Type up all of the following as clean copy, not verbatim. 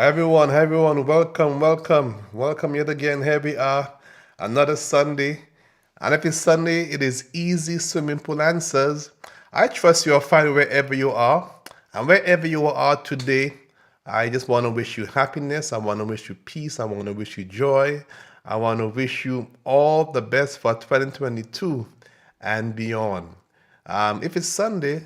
Hi everyone, welcome yet again. Here we are, another Sunday. And if it's Sunday, it is easy swimming pool answers. I trust you're fine wherever you are. And wherever you are today, I just want to wish you happiness. I want to wish you peace. I want to wish you joy. I want to wish you all the best for 2022 and beyond. If it's Sunday,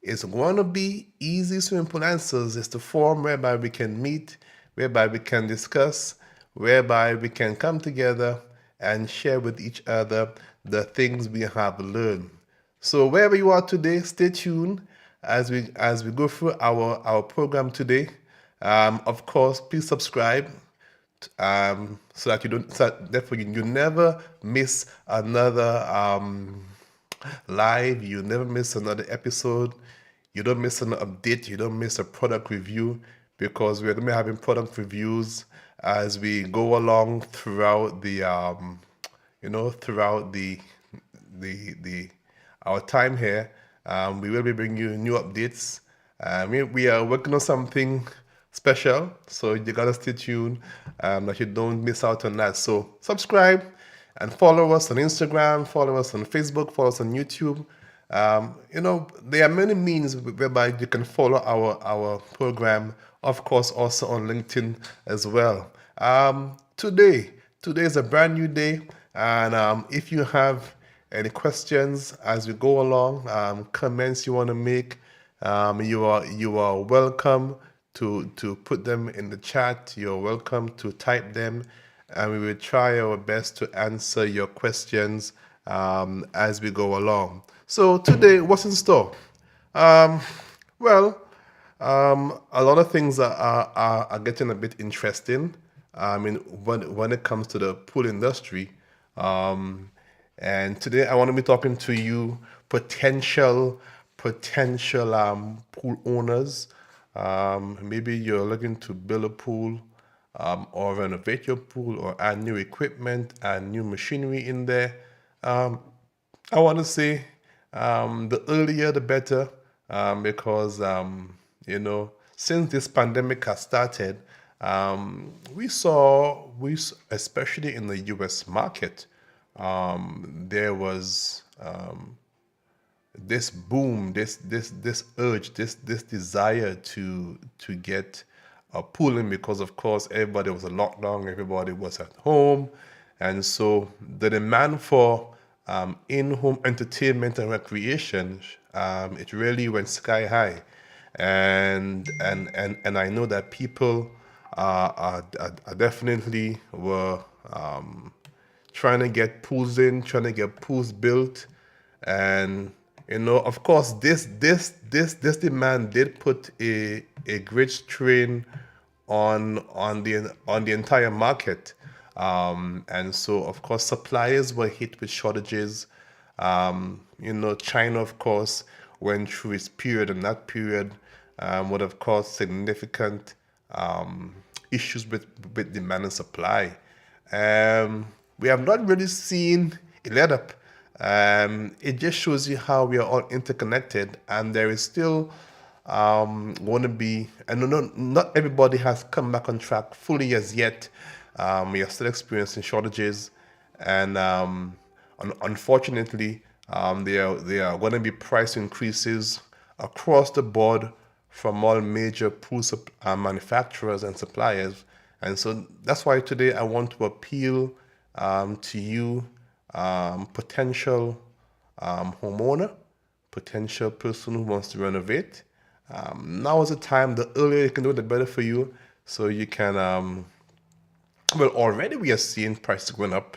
it's going to be easy, simple answers. It's the forum whereby we can meet, whereby we can discuss, whereby we can come together and share with each other the things we have learned. So wherever you are today, stay tuned as we go through our program today. Of course, please subscribe so that you don't so that therefore you never miss another live, you never miss another episode, you don't miss an update, you don't miss a product review, because we're going to be having product reviews as we go along throughout the our time here. We will be bringing you new updates. We are working on something special, so you gotta stay tuned that you don't miss out on that. So subscribe and follow us on Instagram, follow us on Facebook, follow us on YouTube. There are many means whereby you can follow our program. Of course, also on LinkedIn as well. Today is a brand new day, and if you have any questions as we go along, comments you want to make, you are welcome to put them in the chat. You're welcome to type them, and we will try our best to answer your questions as we go along. So today, what's in store? Um, well, a lot of things are getting a bit interesting. I mean, when it comes to the pool industry, um, and today I want to be talking to you potential pool owners. Maybe you're looking to build a pool, or renovate your pool, or add new equipment and new machinery in there. Um, I want to say the earlier the better, because since this pandemic has started, especially in the U.S. market, there was this boom, this urge, this desire to get a pool in, because of course everybody was a lockdown, everybody was at home, and so the demand for in-home entertainment and recreation, it really went sky high, and I know that people are definitely were trying to get pools in, trying to get pools built, and of course, this demand did put a great strain on the entire market, and so of course suppliers were hit with shortages. China, of course, went through its period, and that period would have caused significant issues with demand and supply. We have not really seen a let up. It just shows you how we are all interconnected, and there is still going to be, and not everybody has come back on track fully as yet. We are still experiencing shortages, and unfortunately, there are going to be price increases across the board from all major manufacturers and suppliers. And so that's why today I want to appeal to you, potential homeowner, potential person who wants to renovate. Now is the time. The earlier you can do it, the better for you. So you can, already we are seeing prices going up,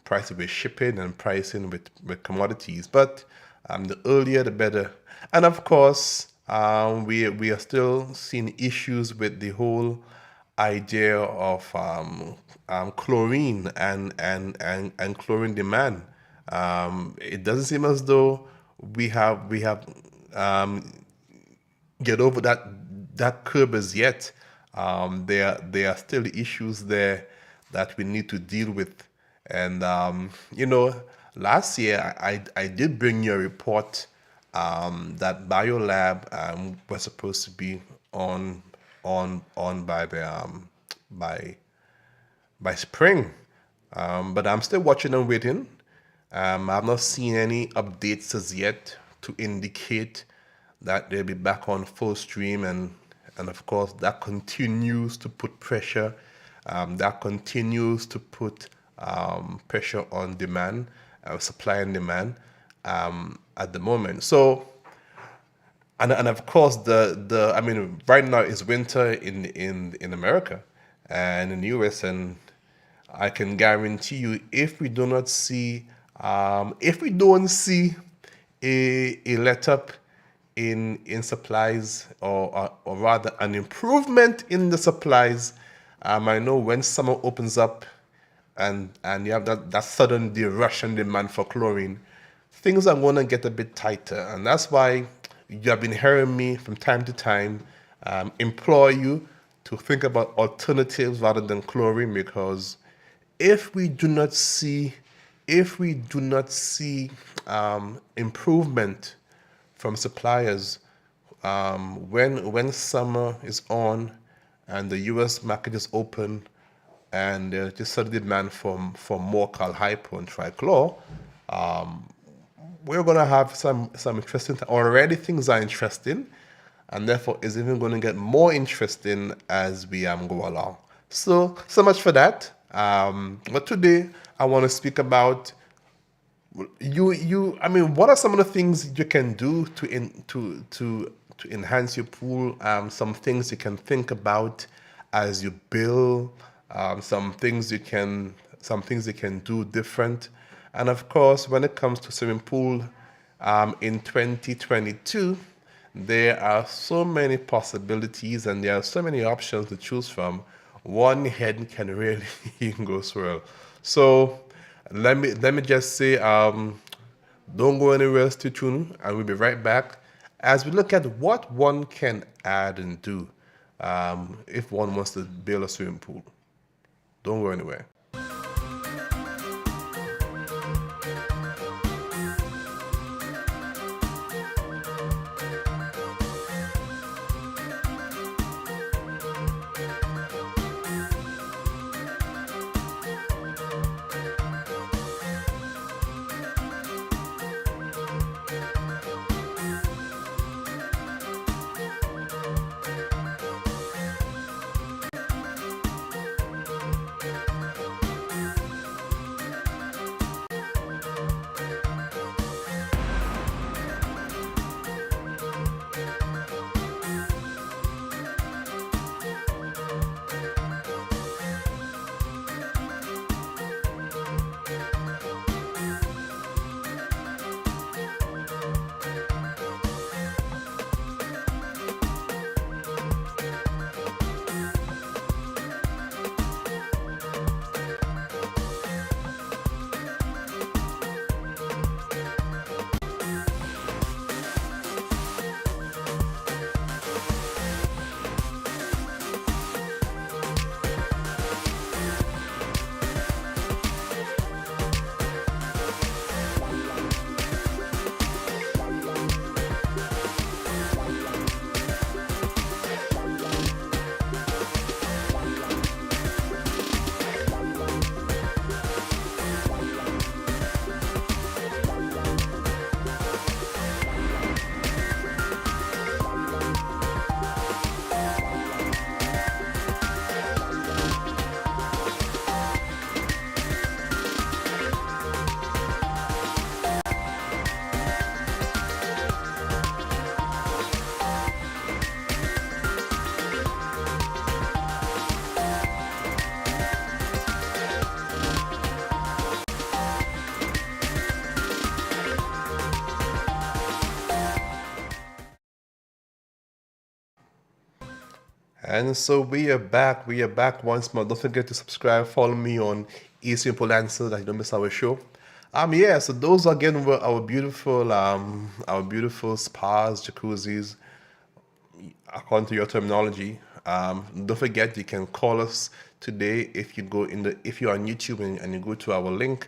prices with shipping and pricing with commodities. But the earlier, the better. And of course, we are still seeing issues with the whole idea of chlorine and chlorine demand. It doesn't seem as though we have um, get over that curb as yet. There are still issues there that we need to deal with. And last year I did bring you a report that BioLab was supposed to be on by the by spring. But I'm still watching and waiting. I've not seen any updates as yet to indicate that they'll be back on full stream, and of course that continues to put pressure. That continues to put pressure on demand, supply and demand at the moment. So, and of course the I mean right now is winter in America and in the US, and I can guarantee you if we don't see a let up in supplies, or rather an improvement in the supplies, I know when summer opens up and you have that sudden rush and demand for chlorine, things are going to get a bit tighter. And that's why you have been hearing me from time to time implore you to think about alternatives rather than chlorine, because if we do not see improvement from suppliers when summer is on and the U.S. market is open, and there's just a demand for more Cal Hypo and Trichlor, we're gonna have some interesting. Already things are interesting, and therefore it's even going to get more interesting as we go along. So much for that. But today I want to speak about I mean, what are some of the things you can do to enhance your pool? Some things you can think about as you build. Some things you can do different. And of course, when it comes to swimming pool, in 2022, there are so many possibilities and there are so many options to choose from. One head can really go swirl. So let me just say, don't go anywhere, stay tuned, and we'll be right back as we look at what one can add and do if one wants to build a swimming pool. Don't go anywhere. And so we are back. We are back once more. Don't forget to subscribe. Follow me on eSimple Answers that you don't miss our show. Yeah. So those again were our beautiful spas, jacuzzis, according to your terminology. Don't forget you can call us today if you are on YouTube and you go to our link.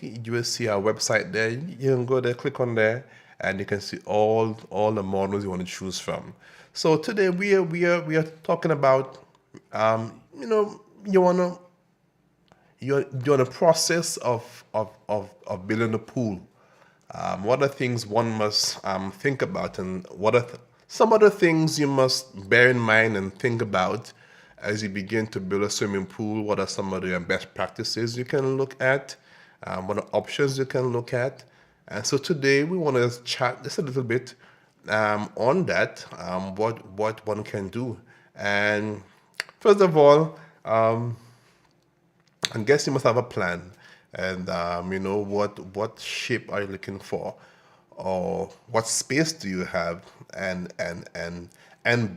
You will see our website there. You can go there, click on there, and you can see all the models you want to choose from. So today we are talking about you wanna you're in the process of building a pool. What are things one must think about, and what are some other things you must bear in mind and think about as you begin to build a swimming pool? What are some of the best practices you can look at? What are options you can look at? And so today we want to chat just a little bit on that, what one can do. And first of all, I guess you must have a plan, and what shape are you looking for, or what space do you have, and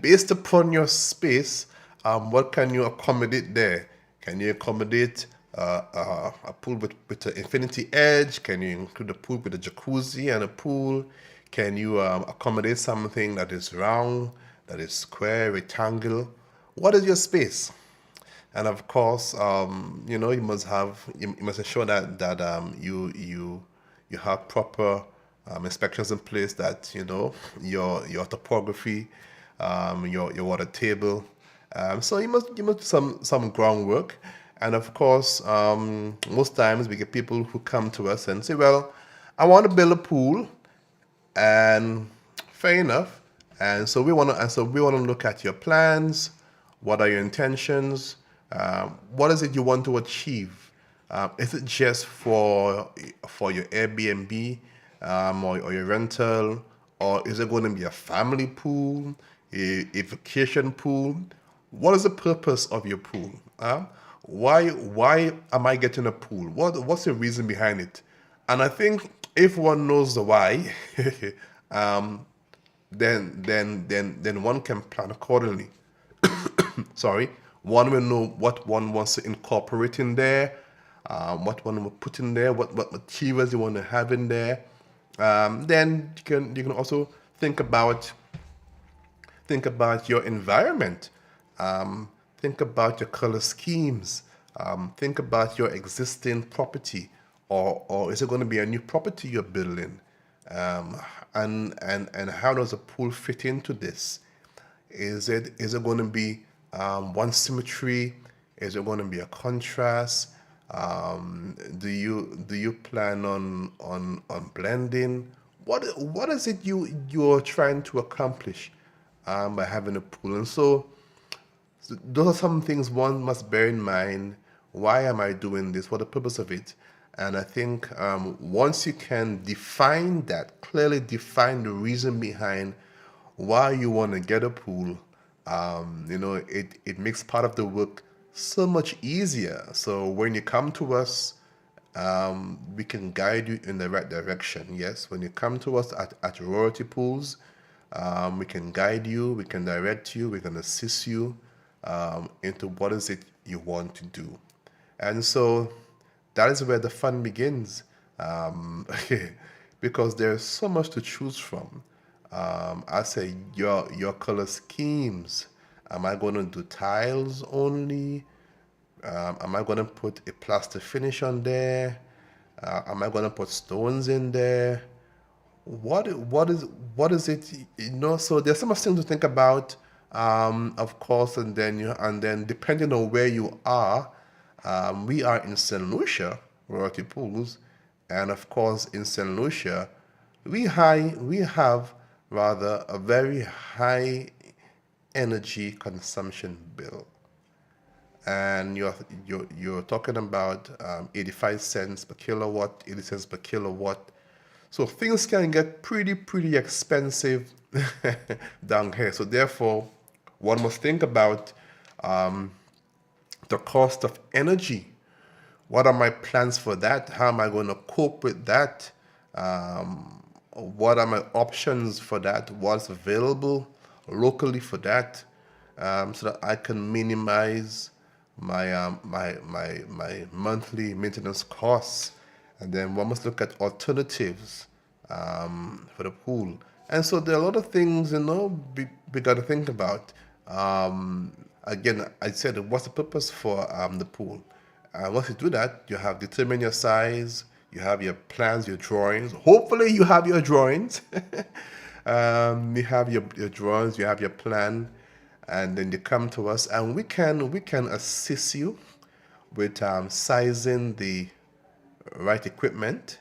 based upon your space, what can you accommodate there? Can you accommodate a pool with an infinity edge? Can you include a pool with a jacuzzi and a pool? Can you accommodate something that is round, that is square, rectangle? What is your space? And of course, you must ensure that you have proper inspections in place. That your topography, your water table. So you must do some groundwork. And of course, most times we get people who come to us and say, "Well, I want to build a pool," and fair enough. And so we want to look at your plans. What are your intentions? What is it you want to achieve? Is it just for your Airbnb, or your rental, or is it going to be a family pool, a vacation pool? What is the purpose of your pool? Why am I getting a pool? What's the reason behind it? And I think if one knows the why, um, then one can plan accordingly. Sorry, one will know what one wants to incorporate in there, what one will put in there, what materials you want to have in there. Then you can also think about your environment. Think about your color schemes. Think about your existing property, or is it going to be a new property you're building? Um, and how does a pool fit into this? Is it going to be one symmetry? Is it going to be a contrast? Do you plan on blending? What is it you're trying to accomplish by having a pool? And so those are some things one must bear in mind. Why am I doing this? What the purpose of it? And I think once you can define that, clearly define the reason behind why you want to get a pool, it makes part of the work so much easier. So when you come to us, we can guide you in the right direction. Yes, when you come to us at Royalty Pools, we can guide you, we can direct you, we can assist you into what is it you want to do. And so that is where the fun begins, because there's so much to choose from. I say your color schemes. Am I going to do tiles only? Am I going to put a plaster finish on there? Am I going to put stones in there? What is it? So there's so much things to think about, of course, and then depending on where you are, we are in St. Lucia, Royalty Pools, and of course in St. Lucia, we have rather a very high energy consumption bill, and you're talking about 85 cents per kilowatt, 80 cents per kilowatt. So things can get pretty expensive down here. So therefore, one must think about the cost of energy. What are my plans for that? How am I going to cope with that? What are my options for that? What's available locally for that? So that I can minimize my monthly maintenance costs. And then one must look at alternatives for the pool. And so there are a lot of things, we got to think about. Again, I said, what's the purpose for the pool? Once you do that, you have determined your size, you have your plans, your drawings. Hopefully, you have your drawings. You have your drawings, you have your plan, and then you come to us, and we can assist you with sizing the right equipment.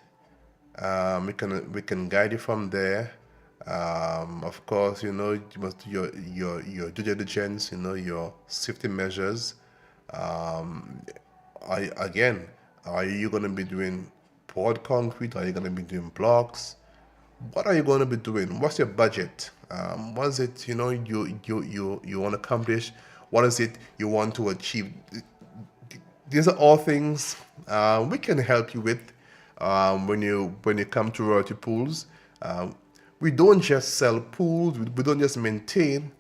We can guide you from there. Of course, you must do your due diligence. Your safety measures. Um, again, are you going to be doing poured concrete? Are you going to be doing blocks? What are you going to be doing? What's your budget? What is it you want to accomplish? What is it you want to achieve? These are all things we can help you with when you come to Royalty Pools. Um, we don't just sell pools. We don't just maintain,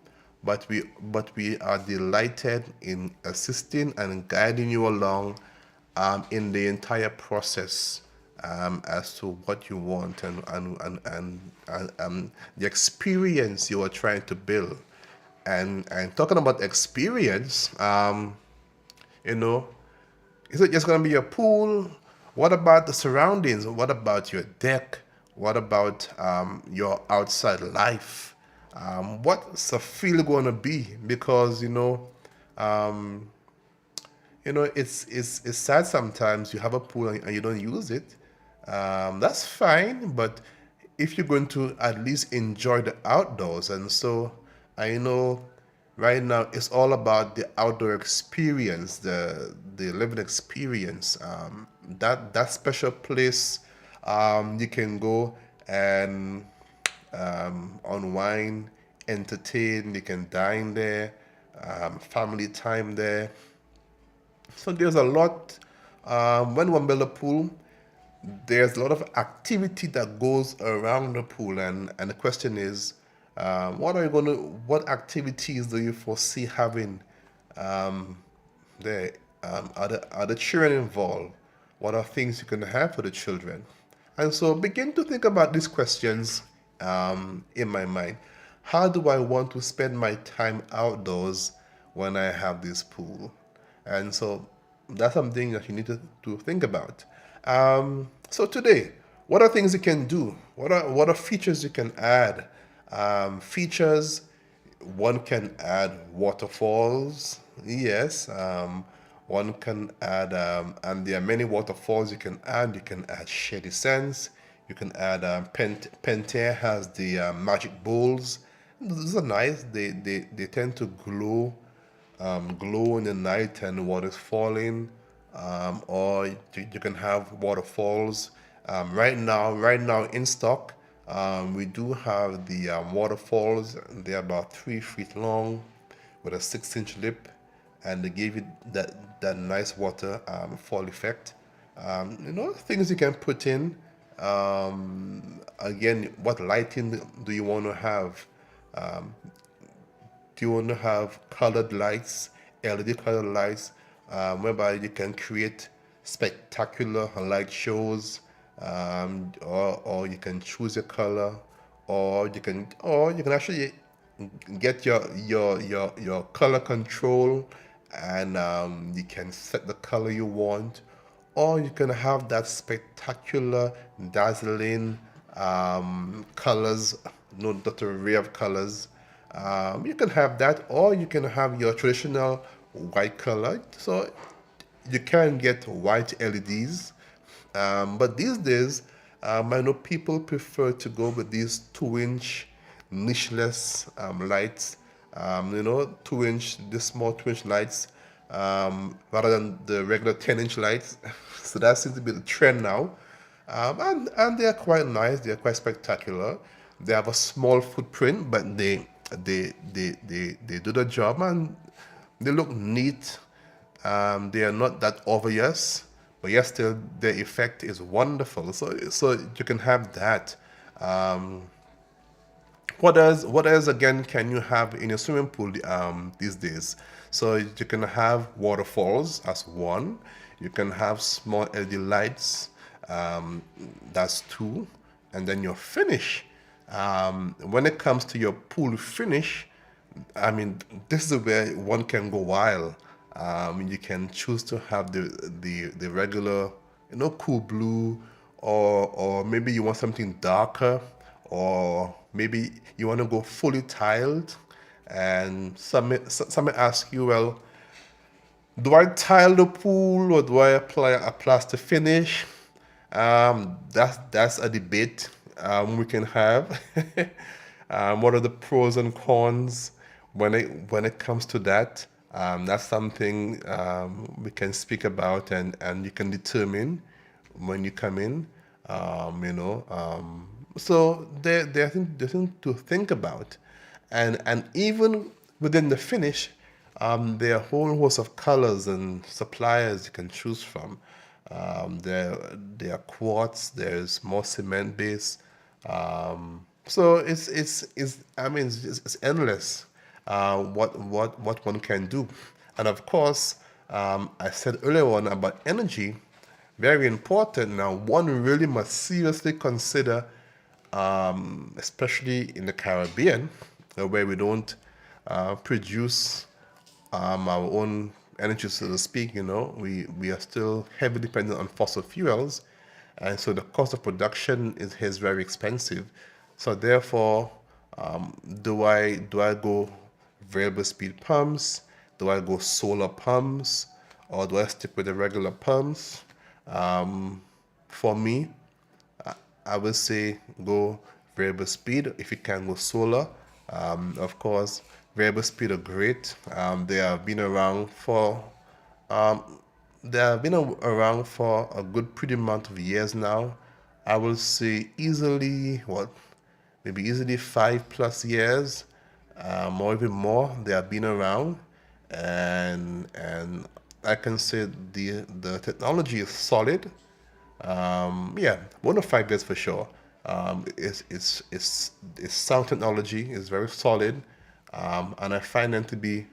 but we are delighted in assisting and guiding you along in the entire process as to what you want and the experience you are trying to build. And talking about experience, you know, is it just going to be a pool? What about the surroundings? What about your deck? What about your outside life? What's the feel going to be? Because um, it's sad sometimes you have a pool and you don't use it. That's fine, but if you're going to at least enjoy the outdoors, and so I know right now it's all about the outdoor experience, the living experience. That special place you can go and unwind, entertain. You can dine there, family time there. So there's a lot. When one build a pool, there's a lot of activity that goes around the pool, and the question is, what activities do you foresee having there? Are the children involved? What are things you can have for the children? And so begin to think about these questions in my mind. How do I want to spend my time outdoors when I have this pool? And so that's something that you need to think about. So today, what are things you can do? What are features you can add? Features, one can add waterfalls. Yes, one can add, and there are many waterfalls you can add. You can add Shady Sands. You can add Pentair has the magic bowls. These are nice. They tend to glow in the night and the water's falling. Or you can have waterfalls. Right now in stock, we do have the waterfalls. They're about 3 feet long with a 6-inch lip, and they give you that nice water fall effect. Things you can put in. Again, what lighting do you want to have? Do you want to have colored lights, LED colored lights, whereby you can create spectacular light shows, or you can choose your color, or you can actually get your color control, and you can set the color you want, or you can have that spectacular, dazzling colors, that array of colors. You can have that, or you can have your traditional white color. So you can get white LEDs, but these days, I know people prefer to go with these 2-inch nicheless lights. 2-inch, the small 2-inch lights, rather than the regular 10-inch lights. So that seems to be the trend now. And they're quite nice. They're quite spectacular. They have a small footprint, but they do the job, and they look neat. They are not that obvious, but yet still the effect is wonderful. So you can have that. What else again can you have in your swimming pool these days? So you can have waterfalls as one. You can have small LED lights. That's two. And then your finish. When it comes to your pool finish, I mean, this is where one can go wild. You can choose to have the regular, cool blue, or maybe you want something darker, or maybe you want to go fully tiled. And some may ask you, well, do I tile the pool or do I apply a plaster finish? That's a debate we can have. What are the pros and cons when it comes to that? That's something we can speak about, and you can determine when you come in. So there's thing to think about, and even within the finish, there are a whole host of colors and suppliers you can choose from. There are quartz. There's more cement based. So it's I mean it's endless. What one can do, and of course, I said earlier on about energy, very important. Now, one really must seriously consider, especially in the Caribbean, where we don't produce our own energy, so to speak. We are still heavily dependent on fossil fuels, and so the cost of production is very expensive. So therefore, do I go variable speed pumps? Do I go solar pumps, or do I stick with the regular pumps? For me, I would say go variable speed. If you can go solar, of course, variable speed are great. They have been around for um, around for a good pretty amount of years now. I will say easily maybe easily 5+ years, or even more. They have been around, and I can say the technology is solid. Yeah, 1 to 5 years for sure. It's sound technology is very solid, and I find them to be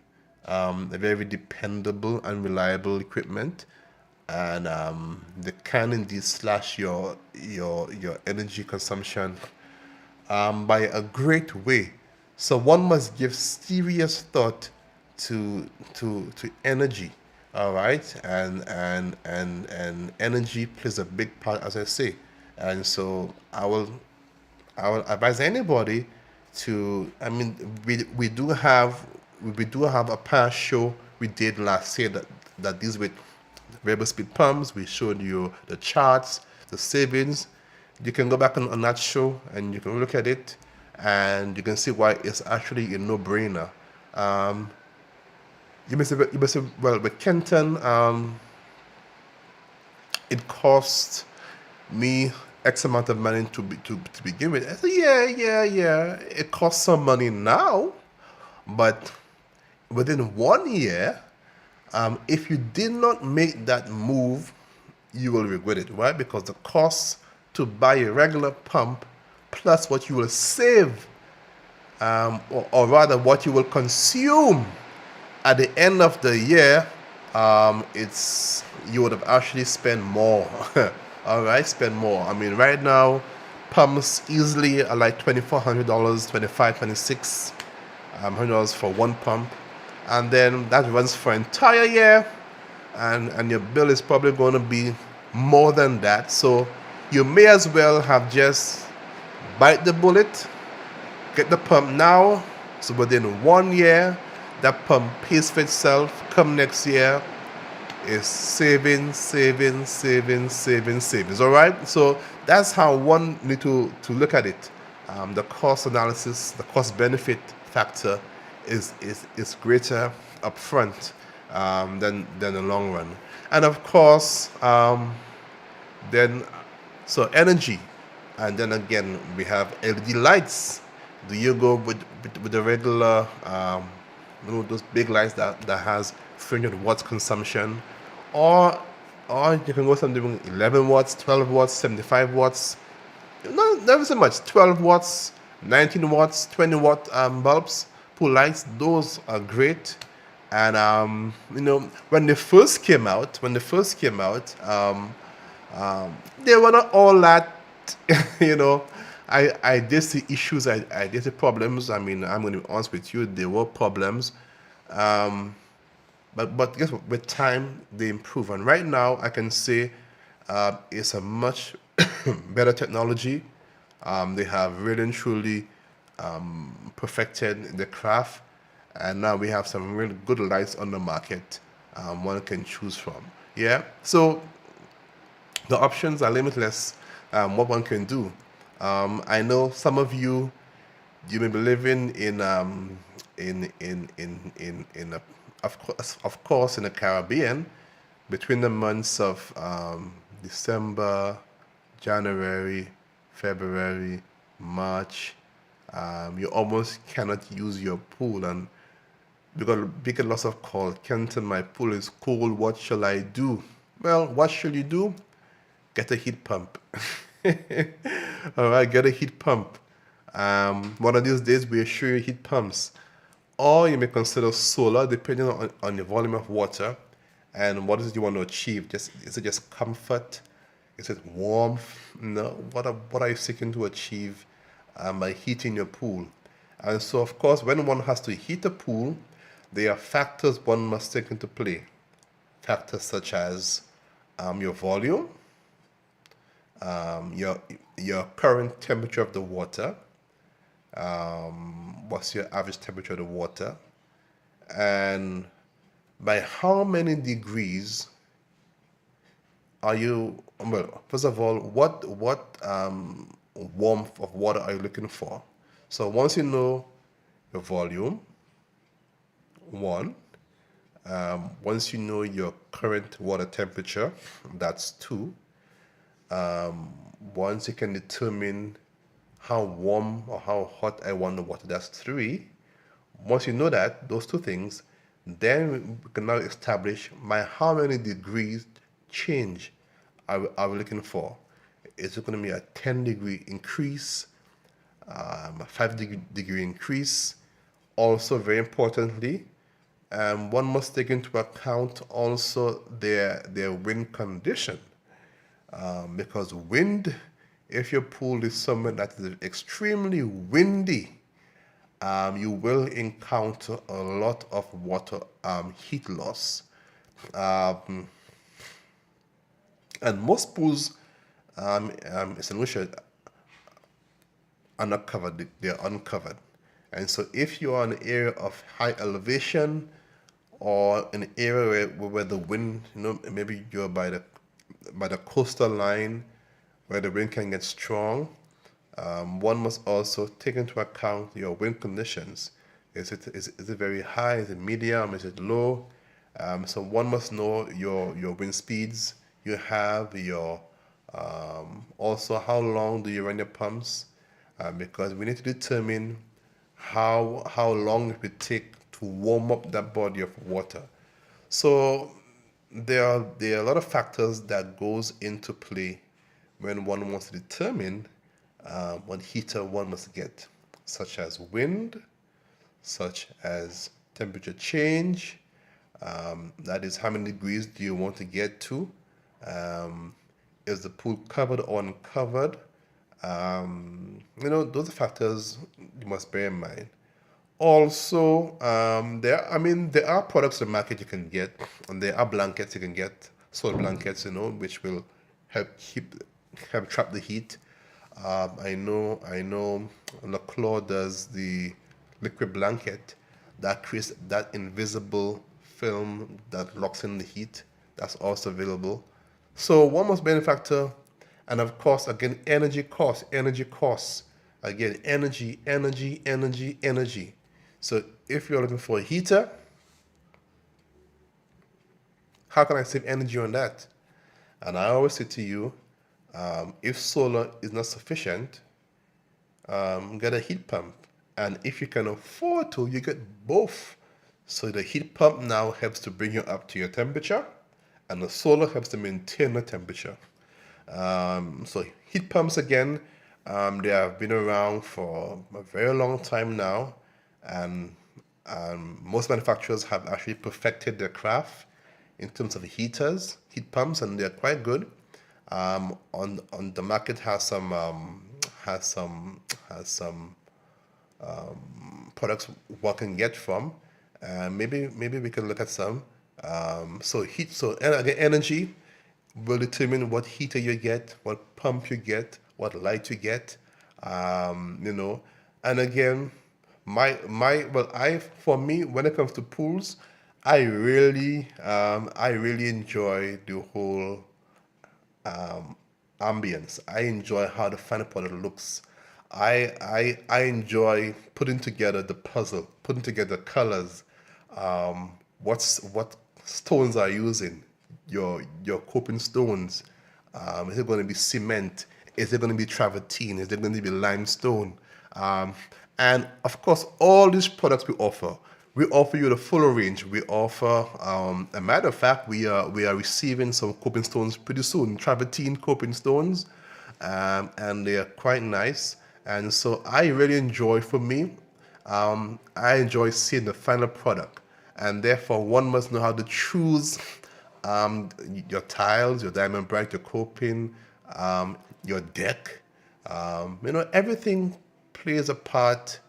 a very dependable and reliable equipment, and they can indeed slash your energy consumption by a great way. So one must give serious thought to energy. All right, and energy plays a big part, as I say, and so I will advise anybody to. I mean, we do have a past show we did last year that deals with variable speed pumps. We showed you the charts, the savings. You can go back on that show and you can look at it, and you can see why it's actually a no-brainer. Um, you may say, well, with Kenton, it cost me X amount of money to begin with. I said, yeah. It costs some money now, but within 1 year, if you did not make that move, you will regret it. Why? Because the cost to buy a regular pump plus what you will save, or rather what you will consume at the end of the year, it's you would have actually spent more. All right, spend more. I mean, right now, pumps easily are like $2,400, 25, 26 $100 for one pump, and then that runs for an entire year, and your bill is probably going to be more than that. So you may as well have just bite the bullet, get the pump now, so within 1 year that pump pays for itself. Come next year is savings. All right, so that's how one need to look at it. The cost analysis, the cost benefit factor is greater upfront, than the long run. And of course, then so energy, and then again we have LED lights. Do you go with the regular, those big lights that has 300 watts consumption, or you can go something with 11 watts, 12 watts, 75 watts? No, never so much. 12 watts, 19 watts, 20 watt bulbs, pool lights. Those are great. And when they first came out, they were not all that. you know, I did see issues. I did see problems. I mean, I'm going to be honest with you. There were problems. Um, but guess what? With time, they improve. And right now, I can say it's a much better technology. They have really and truly perfected the craft, and now we have some really good lights on the market one can choose from. Yeah, so the options are limitless. What one can do. I know some of you, you may be living in of course in the Caribbean, between the months of December, January, February, March. You almost cannot use your pool, and we got big lots of calls. Kenton, my pool is cold. What shall I do? Well, what should you do? Get a heat pump. All right, get a heat pump. One of these days, we'll show you heat pumps. Or you may consider solar, depending on the volume of water and what is it you want to achieve. Is it just comfort? Is it warmth? No. What are you seeking to achieve by heating your pool? And so, of course, when one has to heat a pool, there are factors one must take into play. Factors such as your volume, your current temperature of the water, what's your average temperature of the water, and by how many degrees are you, well, first of all, what warmth of water are you looking for? So once you know your volume, one, once you know your current water temperature, that's two. Once you can determine how warm or how hot I want the water, that's three. Once you know that, those two things, then we can now establish by how many degrees change are we looking for. Is it going to be a 10-degree increase, a 5-degree increase? Also, very importantly, one must take into account also their wind condition. Because wind, if your pool is somewhere that is extremely windy, you will encounter a lot of water heat loss. Um, and most pools in St. Lucia are not covered, they're uncovered. And so if you are in an area of high elevation or an area where the wind, maybe you're by the coastal line where the wind can get strong, one must also take into account your wind conditions. Is it very high? Is it medium? Is it low? So one must know your wind speeds. You have your also how long do you run your pumps? Because we need to determine how long it would take to warm up that body of water. So there are a lot of factors that goes into play when one wants to determine what heater one must get, such as wind, such as temperature change. That is, how many degrees do you want to get to? Is the pool covered or uncovered? Those are factors you must bear in mind. Also, there are products in the market you can get, and there are blankets you can get, soil blankets, which will help trap the heat. I know Lacroix does the liquid blanket that creates that invisible film that locks in the heat. That's also available. So one must benefactor, and of course, again, energy costs. Again, energy, energy, energy, energy. So if you're looking for a heater, how can I save energy on that? And I always say to you, if solar is not sufficient, get a heat pump. And if you can afford to, you get both. So the heat pump now helps to bring you up to your temperature, and the solar helps to maintain the temperature. So heat pumps again, they have been around for a very long time now, and most manufacturers have actually perfected their craft in terms of heat pumps, and they're quite good. On the market has some products one can get from. Maybe we can look at some. So again, energy. will determine what heater you get, what pump you get, what light you get. You know, and again, I for me when it comes to pools, I really enjoy the whole ambience. I enjoy how the final product looks. I enjoy putting together the puzzle, putting together colors. What stones are you using? Your coping stones. Is it going to be cement? Is it going to be travertine? Is it going to be limestone? Um, and of course, all these products we offer you the full range. We offer, a matter of fact, we are receiving some coping stones pretty soon, travertine coping stones, and they are quite nice. And so I really enjoy, for me, I enjoy seeing the final product, and therefore one must know how to choose your tiles, your diamond bright, your coping, your deck. Everything plays a part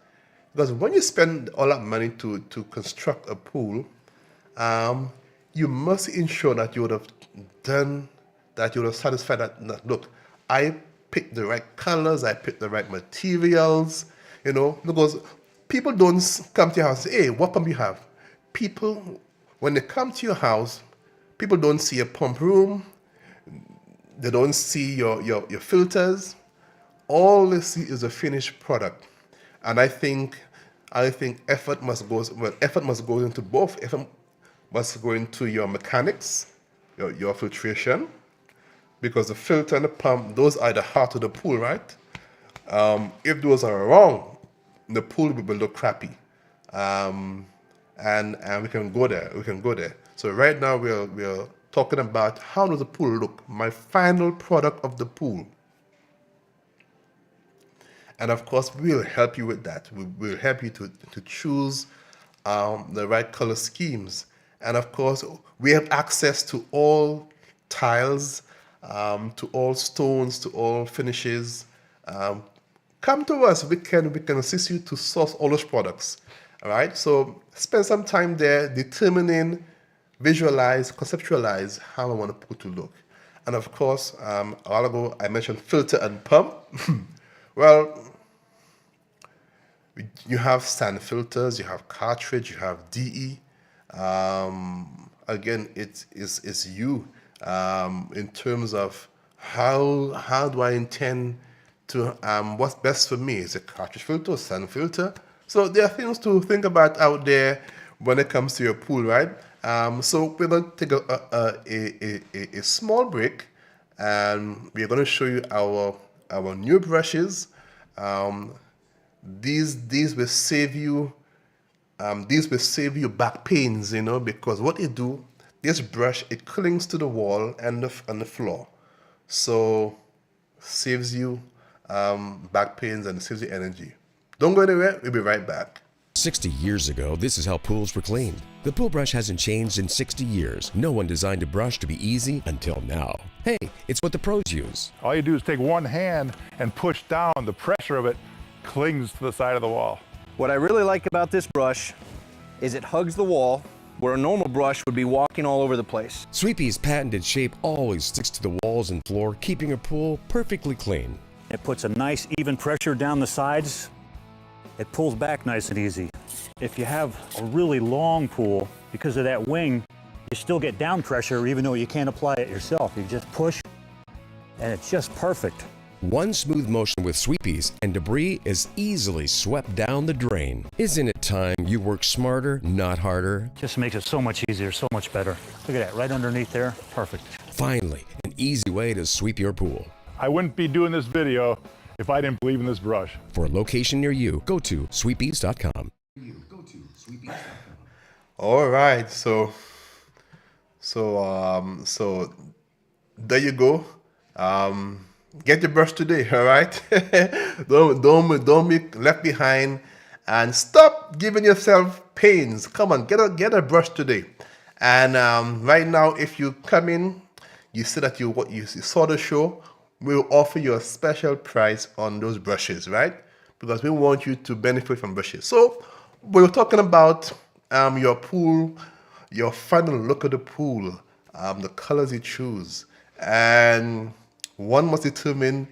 because when you spend all that money to construct a pool, um, you must ensure that you would have done that you would have satisfied that look, I picked the right colors, I picked the right materials, because people don't come to your house and say, hey, what pump you have? People, when they come to your house, people don't see a pump room, they don't see your filters. All they see is a finished product. And I think effort must go into both. Effort must go into your mechanics, your filtration, because the filter and the pump, those are the heart of the pool, right? If those are wrong, the pool will look crappy. Um, and we can go there. We can go there. So right now we're talking about how does the pool look? My final product of the pool. And of course, we'll help you with that. We'll help you to choose the right color schemes. And of course, we have access to all tiles, to all stones, to all finishes. Um, Come to us. We can assist you to source all those products. All right. So spend some time there determining, visualize, conceptualize how I want the pool to look. And of course, a while ago I mentioned filter and pump. Well, you have sand filters, you have cartridge, you have DE. Again, it's you, in terms of how do I intend to, what's best for me? Is it cartridge filter or sand filter? So there are things to think about out there when it comes to your pool, right? So we're going to take a small break, and we're going to show you our new brushes. Um, these will save you back pains, because what you do, this brush, it clings to the wall and the floor, so saves you back pains and saves you energy. Don't go anywhere. We'll be right back. 60 years ago, this is how pools were cleaned. The pool brush hasn't changed in 60 years. No one designed a brush to be easy until now. Hey, it's what the pros use. All you do is take one hand and push down. The pressure of it clings to the side of the wall. What I really like about this brush is it hugs the wall where a normal brush would be walking all over the place. Sweepy's patented shape always sticks to the walls and floor, keeping your pool perfectly clean. It puts a nice even pressure down the sides. It pulls back nice and easy. If you have a really long pool, because of that wing, you still get down pressure even though you can't apply it yourself. You just push and it's just perfect. One smooth motion with Sweepies and debris is easily swept down the drain. Isn't it time you work smarter, not harder? Just makes it so much easier, so much better. Look at that, right underneath there, perfect. Finally, an easy way to sweep your pool. I wouldn't be doing this video if I didn't believe in this brush. For a location near you, go to sweepies.com. All right. So there you go. Get your brush today. All right. don't be left behind, and stop giving yourself pains. Come on, get a brush today. And right now, if you come in, you see that you saw the show. We'll offer you a special price on those brushes, right? Because we want you to benefit from brushes. So we're talking about your pool, your final look at the pool, the colors you choose, And one must determine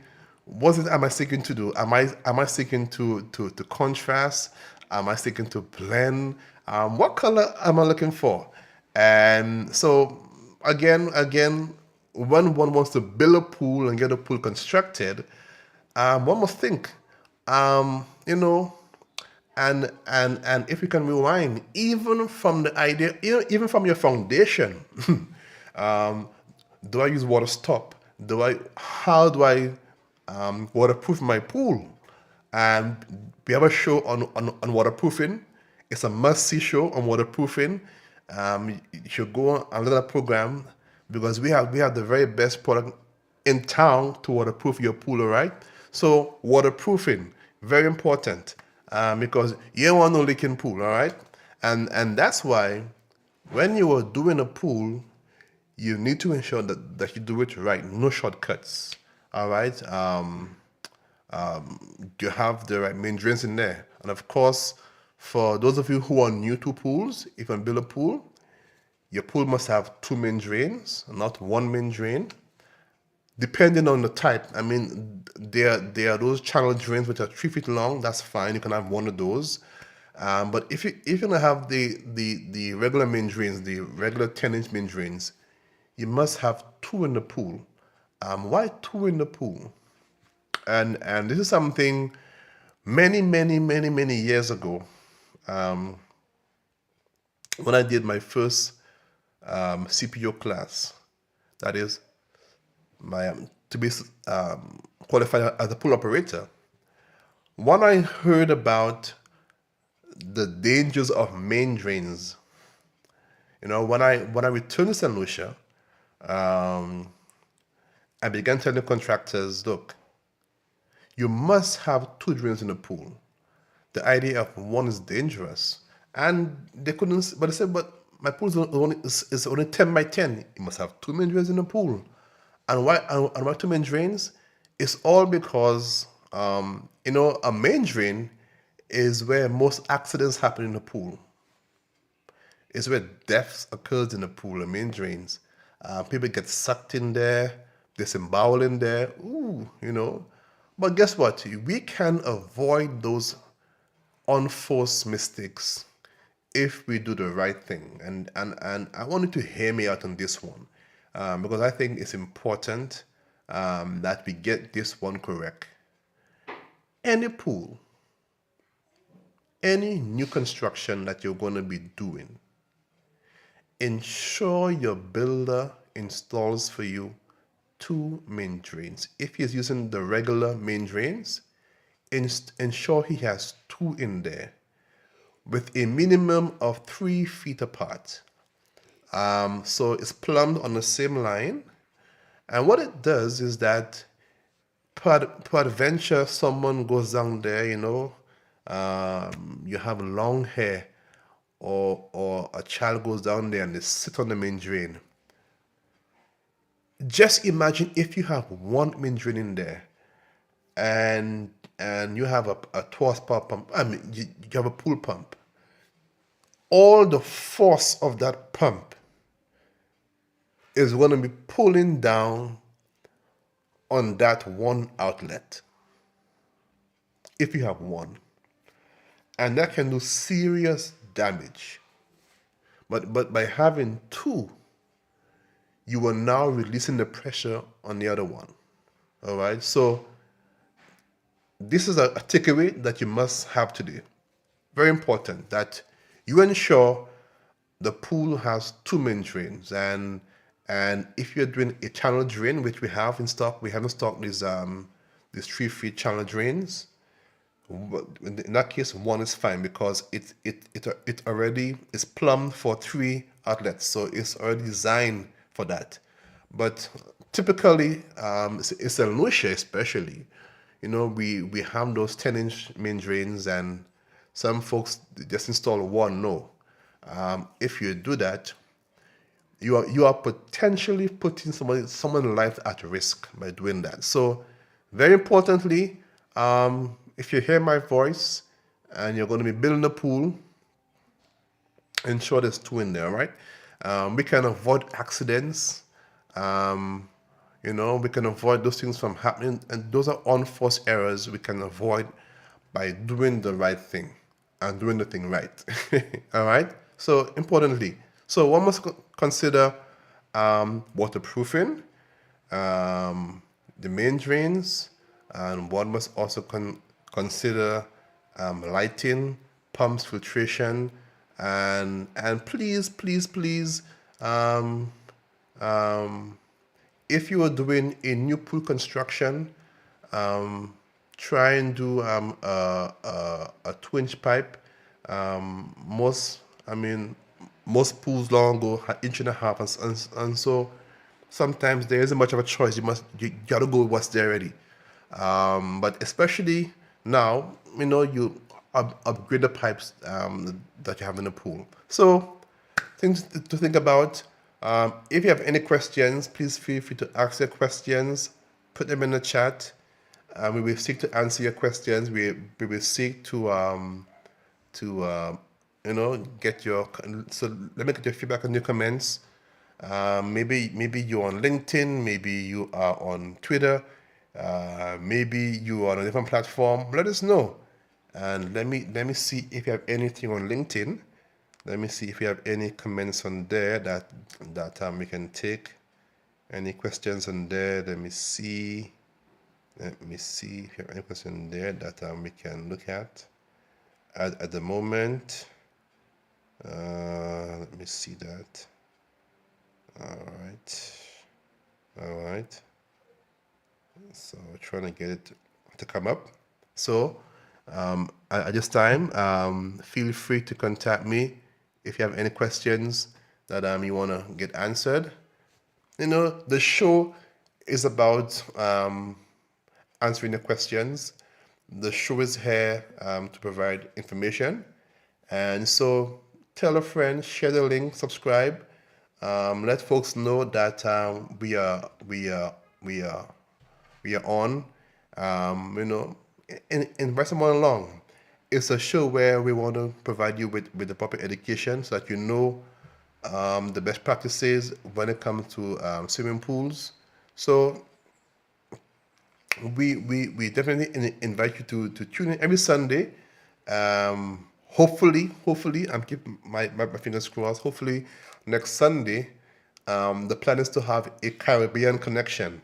what it am I seeking to do? Am I seeking to contrast? Am I seeking to blend? What color am I looking for? And so again, when one wants to build a pool and get a pool constructed, one must think, you know, and if you can rewind, even from the idea, even from your foundation, um, do I use water stop? How do I waterproof my pool? And we have a show on waterproofing. It's a must-see show on waterproofing. You should go and look at that program because we have the very best product in town to waterproof your pool, all right? So waterproofing, very important, because you don't want no leaking pool, all right? And that's why when you are doing a pool, you need to ensure that you do it right, no shortcuts, all right? You have the right main drains in there. And of course, for those of you who are new to pools, if you build a pool, your pool must have two main drains, not one main drain. Depending on the type, I mean, there are those channel drains which are 3 feet long. That's fine. You can have one of those. But if you're gonna have the regular main drains, the regular 10-inch main drains, you must have two in the pool. Why two in the pool? And this is something many years ago, when I did my first CPO class, that is my to be qualified as a pool operator. When I heard about the dangers of main drains, when I returned to St. Lucia, I began telling contractors, look, you must have two drains in the pool. The idea of one is dangerous. And they couldn't, but they said, but my pool is only 10 by 10. You must have two main drains in the pool. And why two main drains? It's all because, a main drain is where most accidents happen in the pool. It's where deaths occurs in the pool, the main drains. People get sucked in there, disembowel in there, But guess what? We can avoid those unforced mistakes if we do the right thing. And I want you to hear me out on this one, because I think it's important that we get this one correct. Any pool, any new construction that you're going to be doing, ensure your builder installs for you two main drains. If he's using the regular main drains, ensure he has two in there with a minimum of 3 feet apart. So it's plumbed on the same line. And what it does is that peradventure someone goes down there, you have long hair, or a child goes down there and they sit on the main drain. Just imagine if you have one main drain in there and you have a 2 horsepower pump. I mean, you have a pool pump. All the force of that pump is going to be pulling down on that one outlet, if you have one. And that can do serious damage. But by having two, you are now releasing the pressure on the other one. All right? So this is a takeaway that you must have today. Very important that you ensure the pool has two main drains. And if you're doing a channel drain, which we have in stock, we have in stock these 3 feet channel drains. In that case, one is fine because it already is plumbed for 3 outlets, so it's already designed for that. But typically, in St. Lucia especially, we have those 10-inch main drains, and some folks just install one. No, if you do that, you are potentially putting someone's life at risk by doing that. So, very importantly, if you hear my voice and you're going to be building a pool, ensure there's two in there, right? We can avoid accidents We can avoid those things from happening, and those are unforced errors we can avoid by doing the right thing and doing the thing right. All right. So importantly, so one must consider waterproofing, the main drains, and one must also consider lighting, pumps, filtration, and please, if you are doing a new pool construction, try and do a 2-inch pipe. Most pools long go 1.5 inches, and so sometimes there isn't much of a choice. You gotta go with what's there already. But especially now, you upgrade the pipes that you have in the pool. So things to think about. If you have any questions, please feel free to ask your questions. Put them in the chat. We will seek to answer your questions. We will seek to get your. So let me get your feedback and your comments. Maybe you're on LinkedIn. Maybe you are on Twitter. Maybe you are on a different platform. Let us know. And let me see if you have anything on LinkedIn. Let me see if you have any comments on there that we can take. Any questions on there? Let me see if you have any question there that we can look at the moment. Let me see that. All right. So trying to get it to come up. So at this time, feel free to contact me if you have any questions that you want to get answered. The show is about answering the questions. The show is here to provide information, and so tell a friend, share the link, subscribe. Let folks know that we are on. Invite someone along. It's a show where we want to provide you with the proper education so that you know the best practices when it comes to swimming pools. So we definitely invite you to tune in every Sunday. Hopefully, I'm keeping my fingers crossed. Hopefully, next Sunday, the plan is to have a Caribbean connection.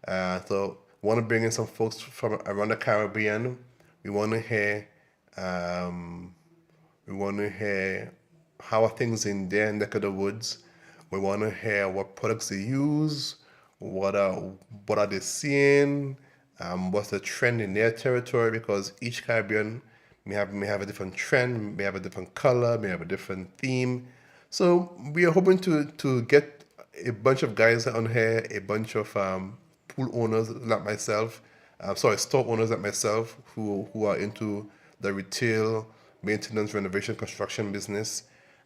So want to bring in some folks from around the Caribbean. We want to hear how are things in their neck of the woods. We want to hear what products they use, what are they seeing, what's the trend in their territory, because each Caribbean may have a different trend, may have a different color, may have a different theme. So we are hoping to get a bunch of guys on here, a bunch of pool owners like myself, store owners like myself who are into the retail, maintenance, renovation, construction business.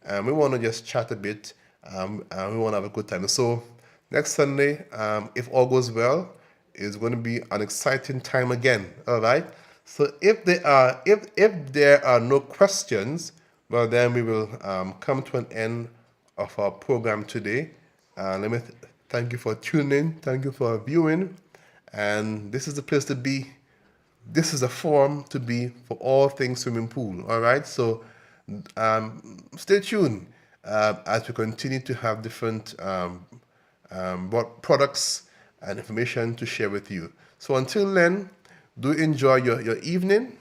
And we want to just chat a bit, and we want to have a good time. So next Sunday, if all goes well, is going to be an exciting time again. All right. So if there are no questions, well, then we will come to an end of our program today. Let me thank you for tuning in. Thank you for viewing. And this is the place to be. This is a forum to be for all things swimming pool. All right. So stay tuned as we continue to have different products and information to share with you. So until then, do enjoy your evening,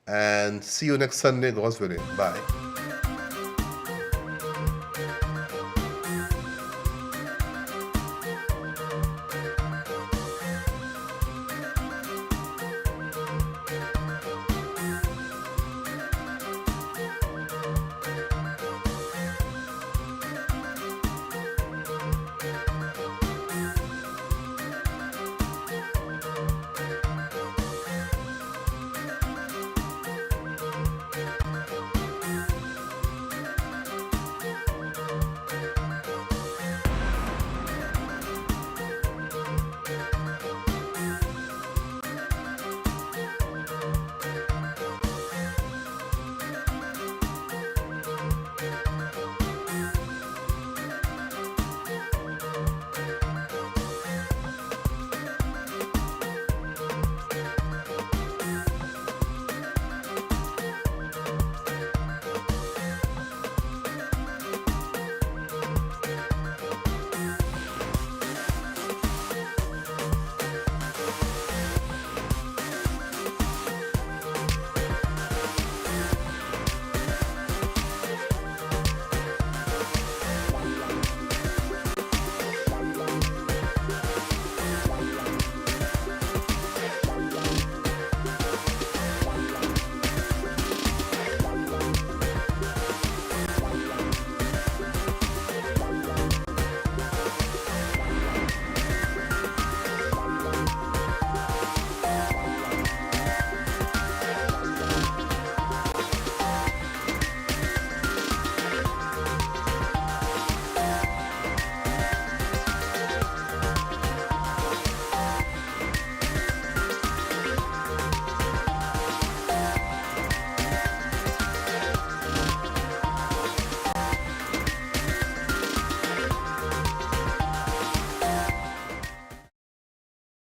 and see you next Sunday, God's willing. Bye.